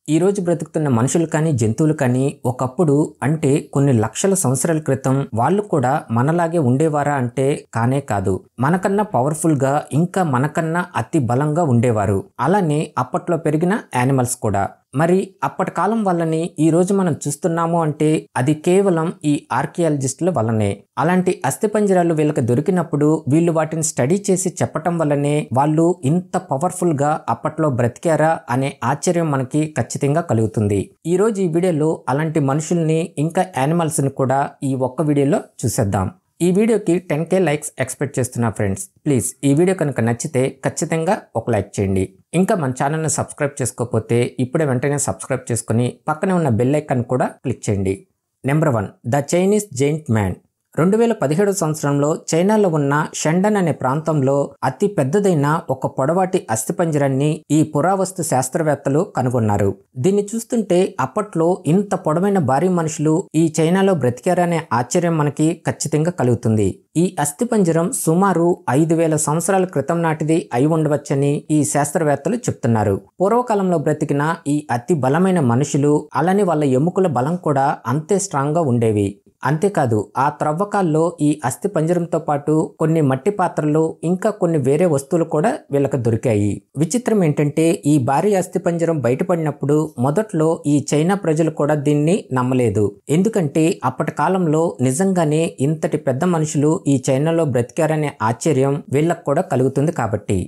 ఈ రోజు బ్రతుకుతున్న మనుషులు కానీ జంతువులు కానీ ఒకప్పుడు అంటే కొన్ని లక్షల సంవత్సరాల క్రితం వాళ్ళు కూడా మనలాగే ఉండేవారా అంటే కానే కాదు. మనకన్నా పవర్ఫుల్ గా ఇంకా మనకన్నా అతి బలంగా ఉండేవారు. అలానే అప్పట్లో పెరిగిన యానిమల్స్ కూడా. మరి అప్పటి కాలం వల్లని ఈ రోజు మనం చూస్తున్నాము అంటే అది కేవలం ఈ ఆర్కియాలజిస్టుల వల్లనే. అలాంటి అస్థిపంజరాలు వీళ్ళకి దొరికినప్పుడు వీళ్ళు వాటిని స్టడీ చేసి చెప్పటం వల్లనే వాళ్ళు ఇంత పవర్ఫుల్ గా అప్పట్లో బ్రతికారా అనే ఆశ్చర్యం మనకి ఖచ్చితంగా కలుగుతుంది. ఈ రోజు ఈ వీడియోలో అలాంటి మనుషుల్ని ఇంకా యానిమల్స్ ని కూడా ఈ ఒక్క వీడియోలో చూసేద్దాం. ఈ వీడియోకి 10K లైక్స్ ఎక్స్పెక్ట్ చేస్తున్నా ఫ్రెండ్స్. ప్లీజ్ ఈ వీడియో కనుక నచ్చితే ఖచ్చితంగా ఒక లైక్ చేయండి. ఇంకా మన ఛానల్ని సబ్స్క్రైబ్ చేసుకోకపోతే ఇప్పుడే వెంటనే సబ్స్క్రైబ్ చేసుకుని పక్కనే ఉన్న బెల్ ఐకాన్ కూడా క్లిక్ చేయండి. Number 1, the Chinese giant man. 2017 సంవత్సరంలో చైనాలో ఉన్న షెండన్ అనే ప్రాంతంలో అతి పెద్దదైన ఒక పొడవాటి అస్థిపంజరాన్ని ఈ పురావస్తు శాస్త్రవేత్తలు కనుగొన్నారు. దీన్ని చూస్తుంటే అప్పట్లో ఇంత పొడవైన భారీ మనుషులు ఈ చైనాలో బ్రతికారనే ఆశ్చర్యం మనకి ఖచ్చితంగా కలుగుతుంది. ఈ అస్థిపంజరం సుమారు 5000 సంవత్సరాల క్రితం నాటిది అయి ఉండవచ్చని ఈ శాస్త్రవేత్తలు చెప్తున్నారు. పూర్వకాలంలో బ్రతికిన ఈ అతి బలమైన మనుషులు అలానే వాళ్ళ ఎముకల బలం కూడా అంతే స్ట్రాంగ్ గా ఉండేవి. అంతేకాదు ఆ త్రవ్వకాల్లో ఈ అస్థి పంజరంతో పాటు కొన్ని మట్టి పాత్రలు ఇంకా కొన్ని వేరే వస్తువులు కూడా వీళ్ళకి దొరికాయి. విచిత్రం ఏంటంటే ఈ భారీ అస్థి పంజరం బయటపడినప్పుడు మొదట్లో ఈ చైనా ప్రజలు కూడా దీన్ని నమ్మలేదు. ఎందుకంటే అప్పటి కాలంలో నిజంగానే ఇంతటి పెద్ద మనుషులు ఈ చైనాలో బ్రతికారనే ఆశ్చర్యం వీళ్ళకు కూడా కలుగుతుంది కాబట్టి.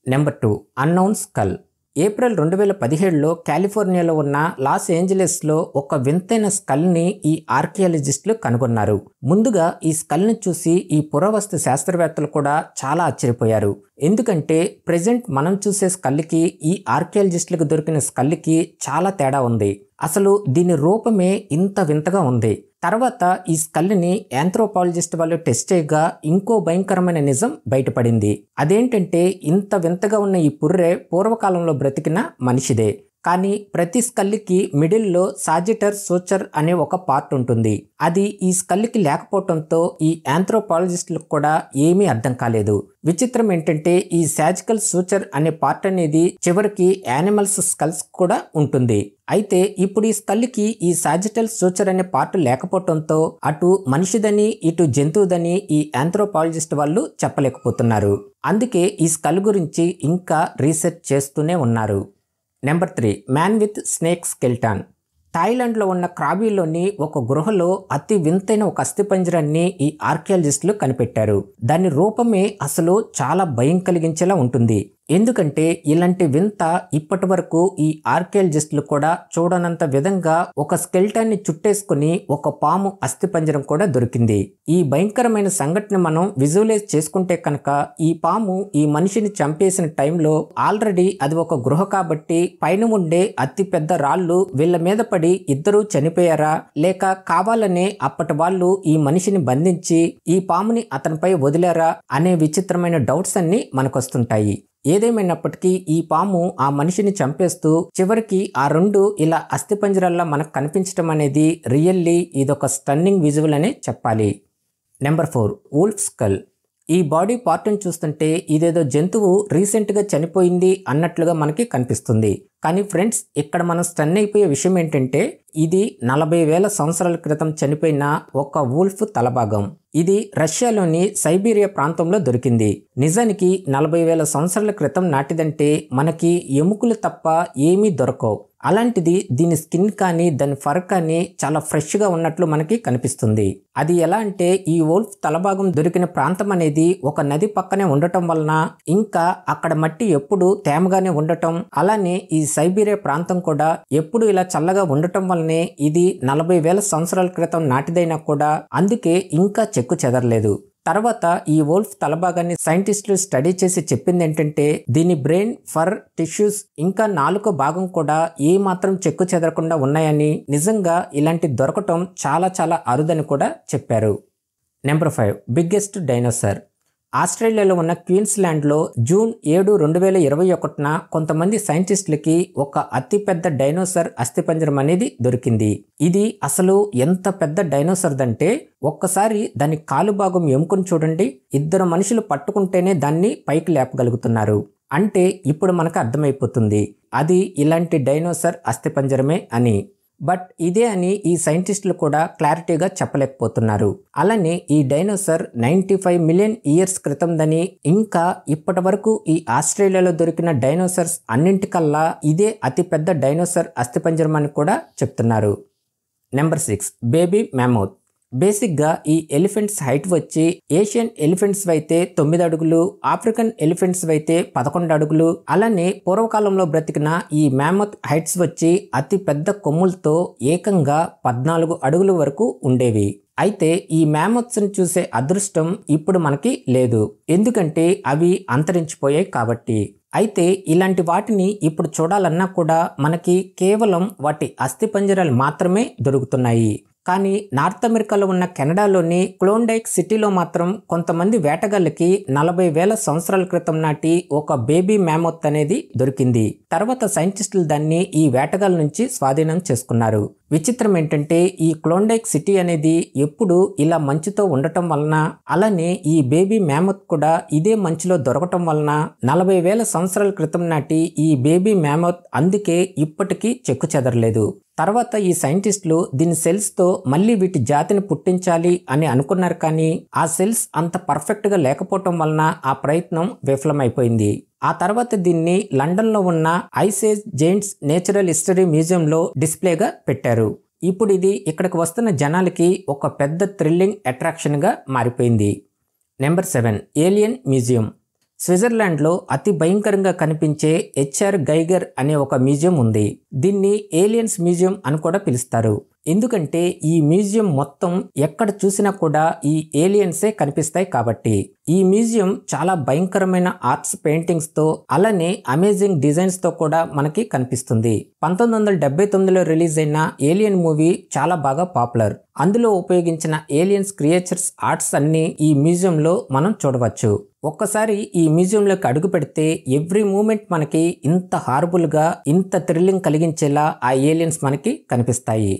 Number 2, unknown skull. ఏప్రిల్ 2017లో కాలిఫోర్నియాలో ఉన్న లాస్ ఏంజలెస్లో ఒక వింతైన స్కల్ని ఈ ఆర్కియాలజిస్టులు కనుగొన్నారు. ముందుగా ఈ స్కల్ని చూసి ఈ పురావస్తు శాస్త్రవేత్తలు కూడా చాలా ఆశ్చర్యపోయారు. ఎందుకంటే ప్రెజెంట్ మనం చూసే స్కల్కి ఈ ఆర్కియాలజిస్టులకు దొరికిన స్కల్కి చాలా తేడా ఉంది. అసలు దీని రూపమే ఇంత వింతగా ఉంది. తర్వాత ఈ స్కల్ని యాంథ్రోపాలజిస్ట్ వాళ్ళు టెస్ట్ చేయగా ఇంకో భయంకరమైన నిజం బయటపడింది. అదేంటంటే ఇంత వింతగా ఉన్న ఈ పుర్రె పూర్వకాలంలో బ్రతికిన మనిషిదే. కానీ ప్రతి స్కల్కి మిడిల్లో సాజిటర్ సూచర్ అనే ఒక పార్ట్ ఉంటుంది. అది ఈ స్కల్కి లేకపోవడంతో ఈ యాంథ్రోపాలజిస్టులకు కూడా ఏమీ అర్థం కాలేదు. విచిత్రం ఏంటంటే ఈ సాజికల్ సూచర్ అనే పార్ట్ అనేది చివరికి యానిమల్స్ స్కల్స్ కూడా ఉంటుంది. అయితే ఇప్పుడు ఈ స్కల్కి ఈ సాజిటల్ సూచర్ అనే పార్ట్ లేకపోవడంతో అటు మనిషిదని ఇటు జంతువుదని ఈ యాంథ్రోపాలజిస్ట్ వాళ్ళు చెప్పలేకపోతున్నారు. అందుకే ఈ స్కల్ గురించి ఇంకా రీసెర్చ్ చేస్తూనే ఉన్నారు. Number 3, man with snake skeleton. థాయిలాండ్లో ఉన్న క్రాబీలోని ఒక గుహలో అతి వింతైన ఒక అస్థిపంజరాన్ని ఈ ఆర్కియాలజిస్టులు కనిపెట్టారు. దాని రూపమే అసలు చాలా భయం కలిగించేలా ఉంటుంది. ఎందుకంటే ఇలాంటి వింత ఇప్పటి వరకు ఈ ఆర్కియాలజిస్టులు కూడా చూడనంత విధంగా ఒక స్కెల్టాన్ని చుట్టేసుకుని ఒక పాము అస్థిపంజరం కూడా దొరికింది. ఈ భయంకరమైన సంఘటన మనం విజువలైజ్ చేసుకుంటే కనుక ఈ పాము ఈ మనిషిని చంపేసిన టైంలో ఆల్రెడీ అది ఒక గృహ కాబట్టి పైన ఉండే అతి పెద్ద రాళ్ళు వీళ్ళ మీద పడి ఇద్దరూ చనిపోయారా లేక కావాలనే అప్పటి వాళ్ళు ఈ మనిషిని బంధించి ఈ పాముని అతనిపై వదిలారా అనే విచిత్రమైన డౌట్స్ అన్ని మనకొస్తుంటాయి. ఏదేమైనప్పటికీ ఈ పాము ఆ మనిషిని చంపేస్తూ చివరికి ఆ రెండు ఇలా అస్థిపంజరాల్లో మనకు కనిపించడం అనేది రియల్లీ ఇదొక స్టన్నింగ్ విజువల్ అనే చెప్పాలి. Number 4, wolf skull. ఈ బాడీ పార్ట్ని చూస్తుంటే ఇదేదో జంతువు రీసెంట్గా చనిపోయింది అన్నట్లుగా మనకి కనిపిస్తుంది. కానీ ఫ్రెండ్స్ ఇక్కడ మనం స్టన్ అయిపోయే విషయం ఏంటంటే ఇది 40,000 సంవత్సరాల క్రితం చనిపోయిన ఒక వూల్ఫ్ తలభాగం. ఇది రష్యాలోని సైబీరియా ప్రాంతంలో దొరికింది. నిజానికి 40,000 సంవత్సరాల క్రితం నాటిదంటే మనకి ఎముకలు తప్ప ఏమీ దొరకవు. అలాంటిది దీని స్కిన్ కానీ దాని ఫర్ కానీ చాలా ఫ్రెష్గా ఉన్నట్లు మనకి కనిపిస్తుంది. అది ఎలా అంటే ఈ వూల్ఫ్ తలభాగం దొరికిన ప్రాంతం అనేది ఒక నది పక్కనే ఉండటం వలన ఇంకా అక్కడ మట్టి ఎప్పుడు తేమగానే ఉండటం అలానే ఈ సైబీరియా ప్రాంతం కూడా ఎప్పుడు ఇలా చల్లగా ఉండటం వల్లనే ఇది 40,000 సంవత్సరాల క్రితం నాటిదైనా కూడా అందుకే ఇంకా చెక్కు చెదరలేదు. తర్వాత ఈ వూల్ఫ్ తలభాగాన్ని సైంటిస్టులు స్టడీ చేసి చెప్పింది ఏంటంటే దీని బ్రెయిన్, ఫర్, టిష్యూస్ ఇంకా నాలుక భాగం కూడా ఏ మాత్రం చెక్కు చెదరకుండా ఉన్నాయని నిజంగా ఇలాంటి దొరకటం చాలా చాలా అరుదని కూడా చెప్పారు. Number 5, biggest dinosaur. ఆస్ట్రేలియాలో ఉన్న క్వీన్స్లాండ్లో జూన్ 7, 2021న కొంతమంది సైంటిస్టులకి ఒక అతిపెద్ద డైనోసార్ అస్థిపంజరం అనేది దొరికింది. ఇది అసలు ఎంత పెద్ద డైనోసార్ దంటే ఒక్కసారి దాని కాలు భాగం ఎముకను చూడండి. 2 మనుషులు పట్టుకుంటేనే దాన్ని పైకి లేపగలుగుతున్నారు. అంటే ఇప్పుడు మనకు అర్థమైపోతుంది అది ఇలాంటి డైనోసార్ అస్థిపంజరమే అని. బట్ ఇదే అని ఈ సైంటిస్టులు కూడా క్లారిటీగా చెప్పలేకపోతున్నారు. అలానే ఈ డైనోసార్ 95 మిలియన్ ఇయర్స్ క్రితందని, ఇంకా ఇప్పటి వరకు ఈ ఆస్ట్రేలియాలో దొరికిన డైనోసార్స్ అన్నింటికల్లా ఇదే అతిపెద్ద డైనోసార్ అస్థిపంజరం అని కూడా చెప్తున్నారు. Number 6 baby mammoth. బేసిక్గా ఈ ఎలిఫెంట్స్ హైట్ వచ్చి ఏషియన్ ఎలిఫెంట్స్ అయితే 9 అడుగులు, ఆఫ్రికన్ ఎలిఫెంట్స్ అయితే 11 అడుగులు, అలానే పూర్వకాలంలో బ్రతికిన ఈ మ్యామోత్ హైట్స్ వచ్చి అతి పెద్ద కొమ్ములతో ఏకంగా 14 అడుగుల వరకు ఉండేవి. అయితే ఈ మ్యామోత్స్ని చూసే అదృష్టం ఇప్పుడు మనకి లేదు, ఎందుకంటే అవి అంతరించిపోయాయి కాబట్టి. అయితే ఇలాంటి వాటిని ఇప్పుడు చూడాలన్నా కూడా మనకి కేవలం వాటి అస్థిపంజరాలు మాత్రమే దొరుకుతున్నాయి. కానీ నార్త్ అమెరికాలో ఉన్న కెనడాలోని క్లోండైక్ సిటీలో మాత్రం కొంతమంది వేటగాళ్ళకి 40,000 సంవత్సరాల క్రితం నాటి ఒక బేబీ మ్యామోత్ అనేది దొరికింది. తర్వాత సైంటిస్టులు దాన్ని ఈ వేటగాళ్ళ నుంచి స్వాధీనం చేసుకున్నారు. విచిత్రం ఏంటంటే ఈ క్లోండైక్ సిటీ అనేది ఎప్పుడు ఇలా మంచుతో ఉండటం వలన, అలానే ఈ బేబీ మ్యామోత్ కూడా ఇదే మంచులో దొరకటం వలన 40,000 సంవత్సరాల క్రితం నాటి ఈ బేబీ మ్యామోత్ అందుకే ఇప్పటికీ చెక్కు చెదరలేదు. తర్వాత ఈ సైంటిస్టులు దీని సెల్స్తో మళ్ళీ వీటి జాతిని పుట్టించాలి అని అనుకున్నారు, కానీ ఆ సెల్స్ అంత పర్ఫెక్ట్గా లేకపోవటం వలన ఆ ప్రయత్నం విఫలమైపోయింది. ఆ తర్వాత దీన్ని లండన్లో ఉన్న ice age Giants natural history మ్యూజియంలో డిస్ప్లేగా పెట్టారు. ఇప్పుడు ఇది ఇక్కడికి వస్తున్న జనాలకి ఒక పెద్ద థ్రిల్లింగ్ అట్రాక్షన్గా మారిపోయింది. Number 7 alien museum. స్విట్జర్లాండ్లో అతి భయంకరంగా కనిపించే హెచ్ఆర్ గైగర్ అనే ఒక మ్యూజియం ఉంది. దీన్ని ఏలియన్స్ మ్యూజియం అని కూడా పిలుస్తారు. ఎందుకంటే ఈ మ్యూజియం మొత్తం ఎక్కడ చూసినా కూడా ఈ ఏలియన్సే కనిపిస్తాయి కాబట్టి. ఈ మ్యూజియం చాలా భయంకరమైన ఆర్ట్స్ పెయింటింగ్స్తో, అలానే అమేజింగ్ డిజైన్స్తో కూడా మనకి కనిపిస్తుంది. 1979లో రిలీజ్ అయిన ఏలియన్ మూవీ చాలా బాగా పాపులర్. అందులో ఉపయోగించిన ఏలియన్స్ క్రియేచర్స్ ఆర్ట్స్ అన్ని ఈ మ్యూజియంలో మనం చూడవచ్చు. ఒక్కసారి ఈ మ్యూజియంలోకి అడుగు పెడితే ఎవ్రీ మూమెంట్ మనకి ఇంత హారబుల్గా, ఇంత థ్రిల్లింగ్ కలిగించేలా ఆ ఏలియన్స్ మనకి కనిపిస్తాయి.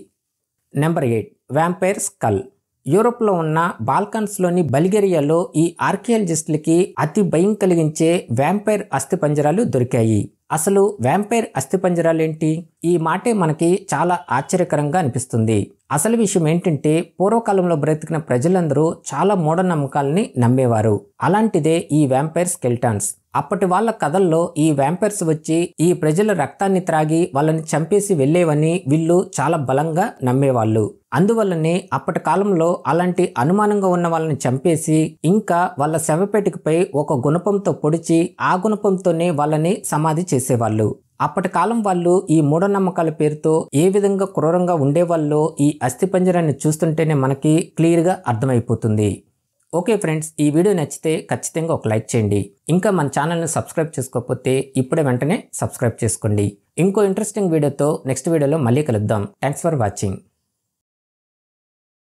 Number 8 vampire skull. యూరోప్లో ఉన్న బాల్కన్స్లోని బల్గేరియాలో ఈ ఆర్కియాలజిస్టులకి అతి భయం కలిగించే వ్యాంపైర్ అస్థిపంజరాలు దొరికాయి. అసలు వ్యాంపైర్ అస్థిపంజరాలేంటి? ఈ మాటే మనకి చాలా ఆశ్చర్యకరంగా అనిపిస్తుంది. అసలు విషయం ఏంటంటే పూర్వకాలంలో బ్రతికిన ప్రజలందరూ చాలా మూఢనమ్మకాలని నమ్మేవారు. అలాంటిదే ఈ వ్యాంపైర్ స్కెల్టన్స్. అప్పటి వాళ్ళ కథల్లో ఈ వ్యాంపైర్స్ వచ్చి ఈ ప్రజల రక్తాన్ని త్రాగి వాళ్ళని చంపేసి వెళ్ళేవని వీళ్ళు చాలా బలంగా నమ్మేవాళ్ళు. అందువల్లనే అప్పటి కాలంలో అలాంటి అనుమానంగా ఉన్న వాళ్ళని చంపేసి ఇంకా వాళ్ళ శవపేటికపై ఒక గుణపంతో పొడిచి ఆ గుణపంతోనే వాళ్ళని సమాధి చేసేవాళ్ళు. అప్పటి కాలం వాళ్ళు ఈ మూఢనమ్మకాల పేరుతో ఏ విధంగా క్రూరంగా ఉండేవాళ్ళో ఈ అస్థిపంజరాన్ని చూస్తుంటేనే మనకి క్లియర్గా అర్థమైపోతుంది. ఓకే ఫ్రెండ్స్, ఈ వీడియో నచ్చితే ఖచ్చితంగా ఒక లైక్ చేయండి. ఇంకా మన ఛానల్ని సబ్స్క్రైబ్ చేసుకోకపోతే ఇప్పుడే వెంటనే సబ్స్క్రైబ్ చేసుకోండి. ఇంకో ఇంట్రెస్టింగ్ వీడియోతో నెక్స్ట్ వీడియోలో మళ్ళీ కలుద్దాం. Thanks for watching.